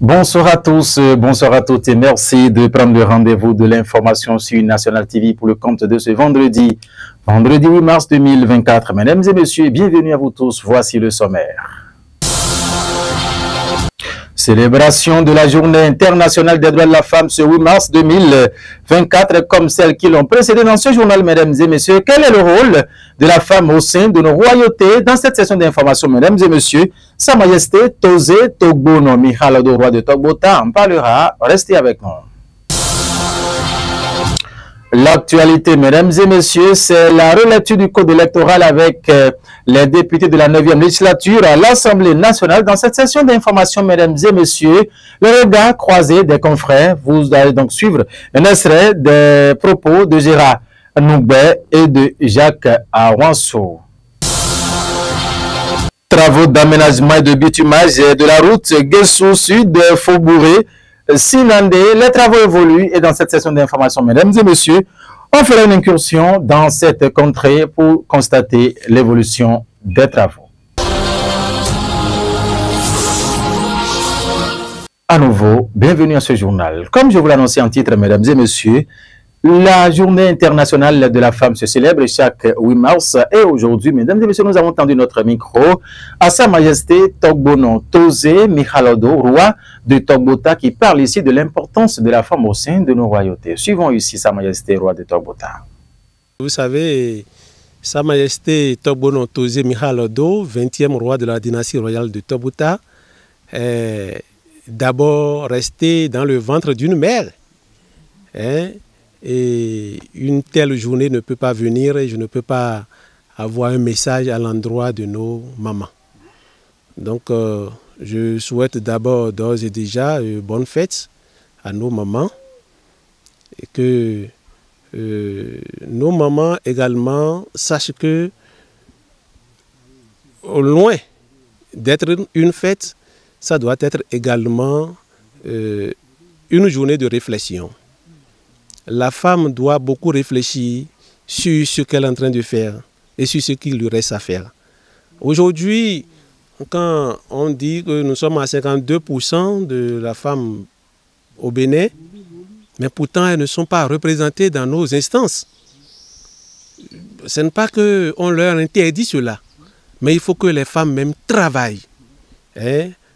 Bonsoir à tous, bonsoir à toutes et merci de prendre le rendez-vous de l'information sur National TV pour le compte de ce vendredi 8 mars 2024. Mesdames et messieurs, bienvenue à vous tous, voici le sommaire. Célébration de la Journée internationale des droits de la femme ce 8 mars 2024 comme celles qui l'ont précédé dans ce journal, mesdames et messieurs. Quel est le rôle de la femme au sein de nos royautés? Dans cette session d'information, mesdames et messieurs, Sa Majesté Tozé Togbono Mikhalado, roi de Togbota, en parlera. Restez avec nous. L'actualité, mesdames et messieurs, c'est la relecture du code électoral avec les députés de la 9e législature à l'Assemblée nationale. Dans cette session d'information, mesdames et messieurs, le regard croisé des confrères, vous allez donc suivre un extrait des propos de Gérard Noubet et de Jacques Awanso. Travaux d'aménagement et de bitumage de la route Guessou Sud, Faubouré, Sinandé, les travaux évoluent et dans cette session d'information, mesdames et messieurs, on fera une incursion dans cette contrée pour constater l'évolution des travaux. À nouveau, bienvenue à ce journal. Comme je vous l'annonçais en titre, mesdames et messieurs, la journée internationale de la femme se célèbre chaque 8 mars et aujourd'hui, mesdames et messieurs, nous avons tendu notre micro à Sa Majesté Togbono Tozé Mikhalado, roi de Togbota, qui parle ici de l'importance de la femme au sein de nos royautés. Suivons ici Sa Majesté, roi de Togbota. Vous savez, Sa Majesté Togbono Tozé Mikhalado, 20e roi de la dynastie royale de Togbota, est d'abord resté dans le ventre d'une mère. Et une telle journée ne peut pas venir et je ne peux pas avoir un message à l'endroit de nos mamans. Donc, je souhaite d'abord d'ores et déjà bonne fête à nos mamans et que nos mamans également sachent que, au loin d'être une fête, ça doit être également une journée de réflexion. La femme doit beaucoup réfléchir sur ce qu'elle est en train de faire et sur ce qu'il lui reste à faire. Aujourd'hui, quand on dit que nous sommes à 52% de la femme au Bénin, mais pourtant elles ne sont pas représentées dans nos instances. Ce n'est pas qu'on leur interdit cela, mais il faut que les femmes même travaillent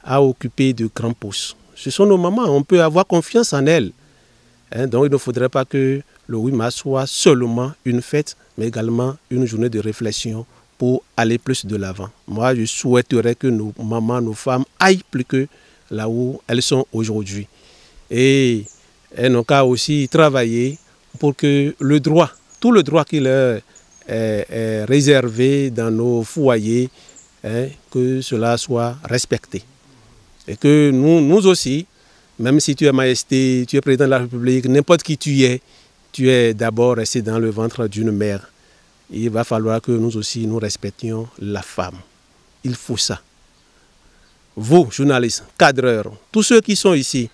à occuper de grands postes. Ce sont nos mamans, on peut avoir confiance en elles. Donc il ne faudrait pas que le 8 mars soit seulement une fête, mais également une journée de réflexion pour aller plus de l'avant. Moi, je souhaiterais que nos mamans, nos femmes aillent plus que là où elles sont aujourd'hui. Et elles n'ont qu'à aussi travailler pour que le droit, tout le droit qui leur est réservé dans nos foyers, que cela soit respecté. Et que nous aussi, même si tu es Majesté, tu es président de la République, n'importe qui tu es d'abord resté dans le ventre d'une mère. Il va falloir que nous aussi, nous respections la femme. Il faut ça. Vous, journalistes, cadreurs, tous ceux qui sont ici,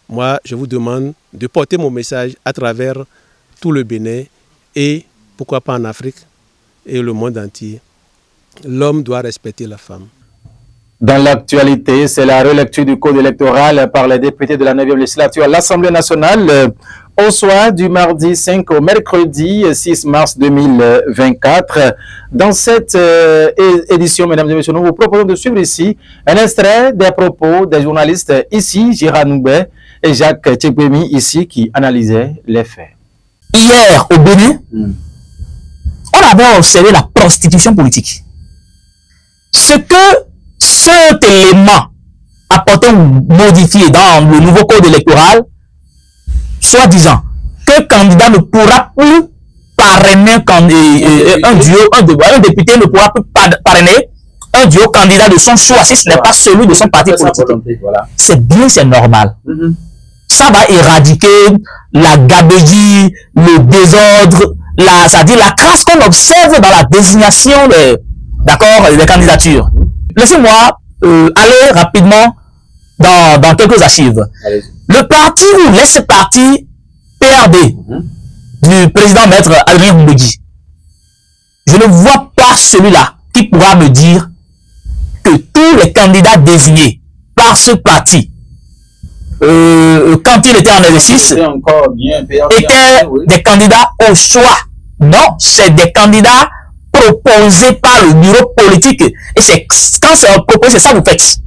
moi, je vous demande de porter mon message à travers tout le Bénin et pourquoi pas en Afrique et le monde entier. L'homme doit respecter la femme. Dans l'actualité, c'est la relecture du code électoral par les députés de la 9e législature à l'Assemblée nationale au soir du mardi 5 au mercredi 6 mars 2024. Dans cette édition, mesdames et messieurs, nous vous proposons de suivre ici un extrait des propos des journalistes ici, Gérard Noubet et Jacques Tchekbemi, ici, qui analysaient les faits. Hier, au Bénin, on a observé la prostitution politique. Ce que cet élément apporté ou modifié dans le nouveau code électoral, soit disant qu'un candidat ne pourra plus parrainer un député ne pourra plus parrainer un duo candidat de son choix si ce n'est pas celui de son parti politique. Voilà. C'est bien, c'est normal. Ça va éradiquer la gabegie, le désordre, c'est-à-dire la crasse qu'on observe dans la désignation des candidatures. Laissez-moi aller rapidement dans quelques archives. Le parti ou l'ex-parti PRD du président maître Adrien Mbegi, je ne vois pas celui-là qui pourra me dire que tous les candidats désignés par ce parti, quand il était en exercice, étaient des candidats au choix. Non, c'est des candidats proposés par le bureau politique. Et c'est quand c'est proposé, c'est ça que vous faites.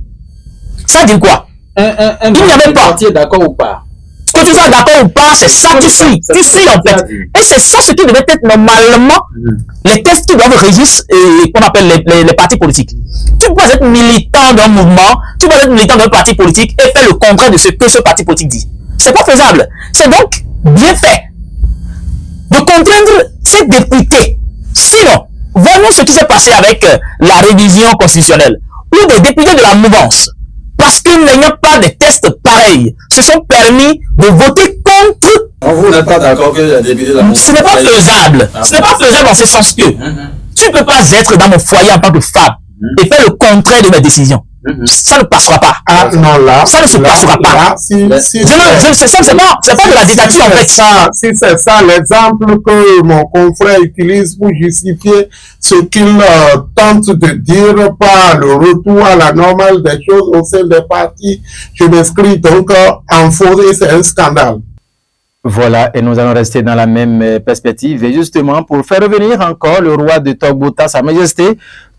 Ça dit quoi? Il n'y avait pas. D'accord ou pas? Que tu sois d'accord ou pas, c'est ça qui suit. Tu suis en fait. Et c'est ça ce qui devait être normalement les tests qui doivent régir qu'on appelle les partis politiques. Tu peux être militant d'un mouvement, tu peux être militant d'un parti politique et faire le contraire de ce que ce parti politique dit. C'est pas faisable. C'est donc bien fait de contraindre ces députés. Sinon, voyons ce qui s'est passé avec la révision constitutionnelle, où des députés de la mouvance, parce qu'il n'y a pas de tests pareils, se sont permis de voter contre. Vous n'êtes pas d'accord que les députés de la mouvance... Ce n'est pas faisable. Ce n'est pas faisable en ce sens que tu ne peux pas être dans mon foyer en tant que femme et faire le contraire de mes décisions. Ça ne passera pas. Ah non, là, ça ne se passera pas. C'est pas de la dictature en fait. Si c'est ça l'exemple que mon confrère utilise pour justifier ce qu'il tente de dire par le retour à la normale des choses au sein des partis, je m'inscris donc en faux et c'est un scandale. Voilà, et nous allons rester dans la même perspective. Et justement, pour faire revenir encore le roi de Togbouta, Sa Majesté,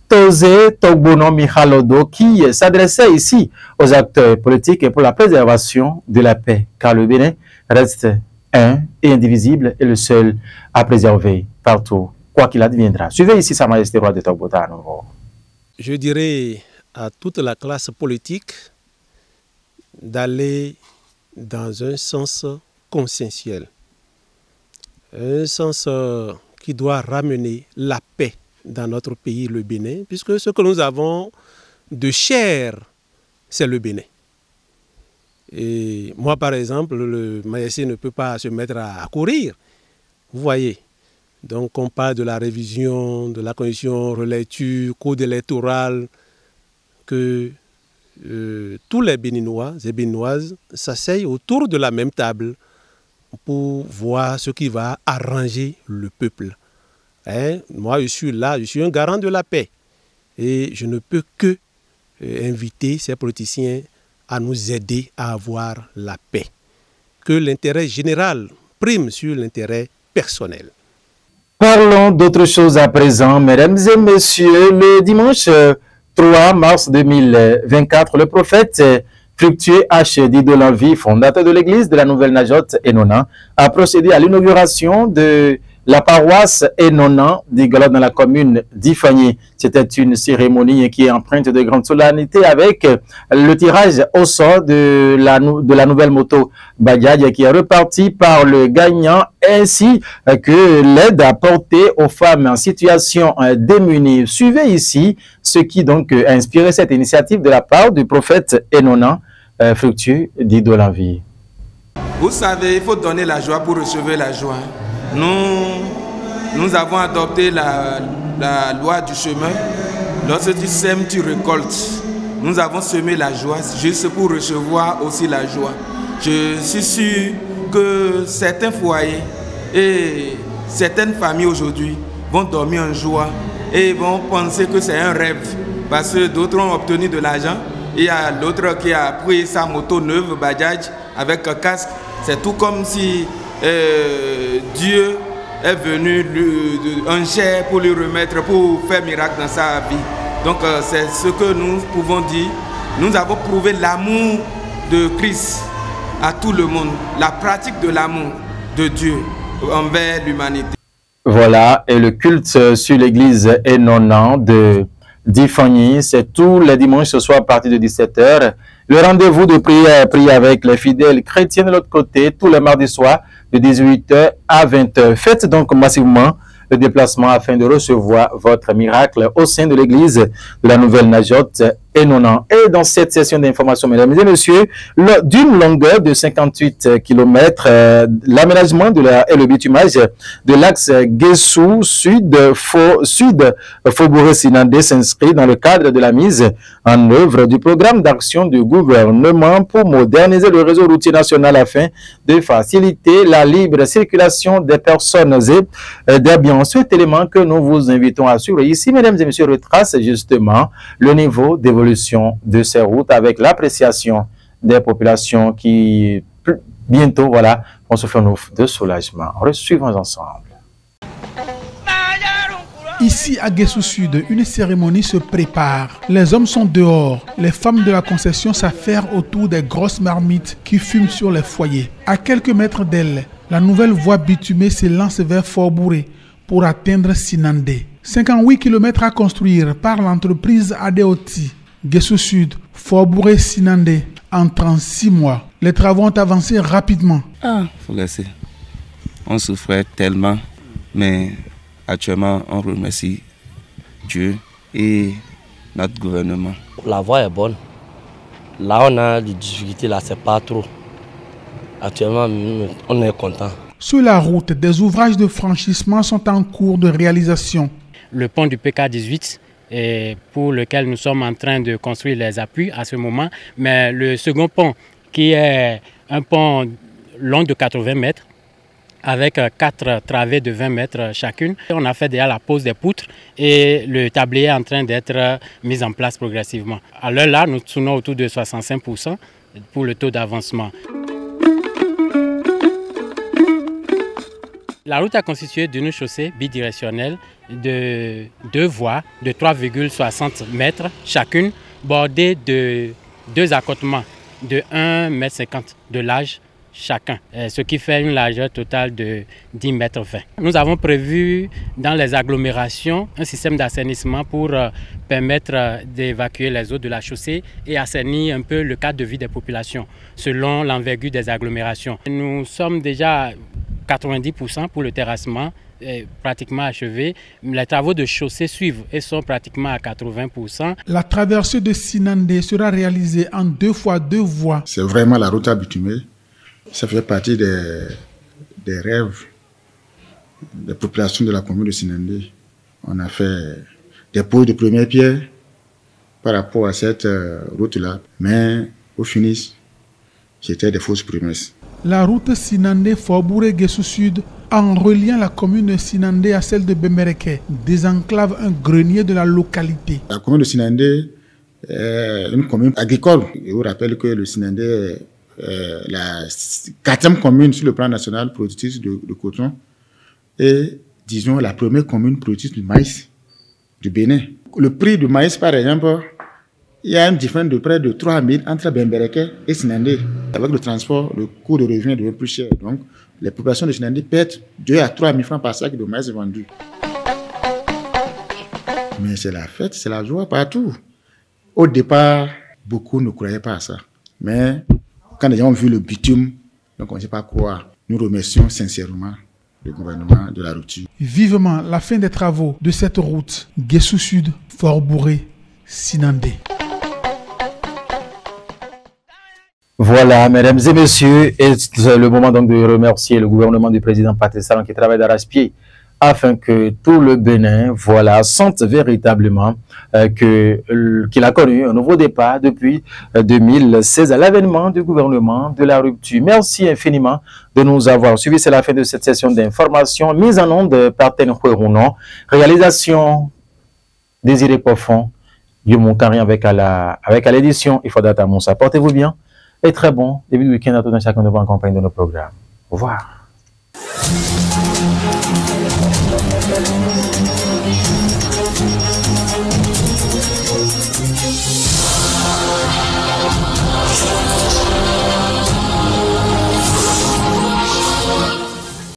Tosé Togbono Mikhalodo, qui s'adressait ici aux acteurs politiques et pour la préservation de la paix, car le Bénin reste un et indivisible et le seul à préserver partout, quoi qu'il adviendra. Suivez ici Sa Majesté roi de Togbouta à nouveau. Je dirais à toute la classe politique d'aller dans un sens conscientiel, un sens qui doit ramener la paix dans notre pays, le Bénin, puisque ce que nous avons de cher, c'est le Bénin. Et moi, par exemple, le Majesté ne peut pas se mettre à courir. Vous voyez. Donc, on parle de la révision, de la commission relecture, code électoral, que tous les Béninois et Béninoises s'asseyent autour de la même table pour voir ce qui va arranger le peuple. Moi, je suis là, je suis un garant de la paix. Et je ne peux que inviter ces politiciens à nous aider à avoir la paix. Que l'intérêt général prime sur l'intérêt personnel. Parlons d'autre chose à présent, mesdames et messieurs. Le dimanche 3 mars 2024, le prophète Fructueux H. Dido-Lanvie, fondateur de l'église de la Nouvelle Najotte Enonan, a procédé à l'inauguration de la paroisse Enonan d'Igolot dans la commune d'Ifani. C'était une cérémonie qui est empreinte de grande solennité avec le tirage au sort de la nouvelle moto Bajaj qui est repartie par le gagnant, ainsi que l'aide apportée aux femmes en situation démunie. Suivez ici ce qui donc a inspiré cette initiative de la part du prophète Enonan, Fructueux Dido-Lanvie. Vous savez, il faut donner la joie pour recevoir la joie. Nous avons adopté la loi du chemin. Lorsque tu sèmes, tu récoltes. Nous avons semé la joie juste pour recevoir aussi la joie. Je suis sûr que certains foyers et certaines familles aujourd'hui vont dormir en joie et vont penser que c'est un rêve parce que d'autres ont obtenu de l'argent. Il y a l'autre qui a pris sa moto neuve Bajaj avec un casque. C'est tout comme si Dieu est venu en chair pour lui remettre, pour faire miracle dans sa vie. Donc c'est ce que nous pouvons dire. Nous avons prouvé l'amour de Christ à tout le monde, la pratique de l'amour de Dieu envers l'humanité. Voilà, et le culte sur l'église Enonan d'Ifani, c'est tous les dimanches ce soir à partir de 17 h. Le rendez-vous de prière avec les fidèles chrétiens de l'autre côté, tous les mardis soirs de 18 h à 20 h. Faites donc massivement le déplacement afin de recevoir votre miracle au sein de l'église de la Nouvelle Najotte Et dans cette session d'information, mesdames et messieurs, d'une longueur de 58 km, l'aménagement et le bitumage de l'axe Guessou Sud-Faubourg-Sinandé s'inscrit dans le cadre de la mise en œuvre du programme d'action du gouvernement pour moderniser le réseau routier national afin de faciliter la libre circulation des personnes et des biens. Cet élément que nous vous invitons à suivre ici, mesdames et messieurs, retrace justement le niveau d'évolution de ces routes avec l'appréciation des populations qui bientôt vont se faire un ouf de soulagement. Suivons ensemble. Ici à Guessou Sud, une cérémonie se prépare. Les hommes sont dehors. Les femmes de la concession s'affairent autour des grosses marmites qui fument sur les foyers. À quelques mètres d'elles, la nouvelle voie bitumée s'élance vers Faubourg pour atteindre Sinandé. 58 km à construire par l'entreprise Adeoti. Guessou Sud, Faubourg et Sinandé en 36 mois. Les travaux ont avancé rapidement. Faut laisser. On souffrait tellement, mais actuellement on remercie Dieu et notre gouvernement. La voie est bonne. Là on a des difficultés, là c'est pas trop. Actuellement on est content. Sur la route, des ouvrages de franchissement sont en cours de réalisation. Le pont du PK18 pour lequel nous sommes en train de construire les appuis à ce moment. Mais le second pont, qui est un pont long de 80 mètres, avec 4 travées de 20 mètres chacune. On a fait déjà la pose des poutres et le tablier est en train d'être mis en place progressivement. À l'heure là, nous tournons autour de 65% pour le taux d'avancement. La route est constituée d'une chaussée bidirectionnelle de 2 voies de 3,60 mètres chacune, bordée de 2 accotements de 1,50 m de large chacun, ce qui fait une largeur totale de 10,20 mètres. Nous avons prévu dans les agglomérations un système d'assainissement pour permettre d'évacuer les eaux de la chaussée et assainir un peu le cadre de vie des populations selon l'envergure des agglomérations. Nous sommes déjà 90% pour le terrassement, pratiquement achevé. Les travaux de chaussée suivent et sont pratiquement à 80%. La traversée de Sinandé sera réalisée en 2 fois 2 voies. C'est vraiment la route à bitumée. Ça fait partie des rêves des populations de la commune de Sinandé. On a fait des poses de première pierre par rapport à cette route-là. Mais au finish, c'était des fausses promesses. La route Sinandé-Faubourg-Guessou Sud, en reliant la commune de Sinandé à celle de Bembereke, désenclave un grenier de la localité. La commune de Sinandé est une commune agricole. Je vous rappelle que le Sinandé est la 4e commune sur le plan national productrice de coton et, disons, la première commune productrice du maïs du Bénin. Le prix du maïs, par exemple, il y a une différence de près de 3 000 entre Bembereke et Sinandé. Avec le transport, le coût de revient devient plus cher. Donc, les populations de Sinandé perdent 2 à 3 000 francs par sac de maïs vendu. Mais c'est la fête, c'est la joie partout. Au départ, beaucoup ne croyaient pas à ça. Mais quand les gens ont vu le bitume, donc on ne sait pas croire. Nous remercions sincèrement le gouvernement de la rupture. Vivement la fin des travaux de cette route Guessou Sud, Faubourg, Sinandé. Voilà, mesdames et messieurs, et c'est le moment donc de remercier le gouvernement du président Patrice Talon qui travaille d'arrache-pied afin que tout le Bénin, sente véritablement qu'il a connu un nouveau départ depuis 2016 à l'avènement du gouvernement de la rupture. Merci infiniment de nous avoir suivis. C'est la fin de cette session d'information mise en onde par Tenhuerounon. Réalisation Désiré Profond, Yomon Karin avec à l'édition. Il faut data Moussa. Portez-vous bien. Et très bon début de week-end à tout un chacun de vous en compagnie de nos programmes. Au revoir.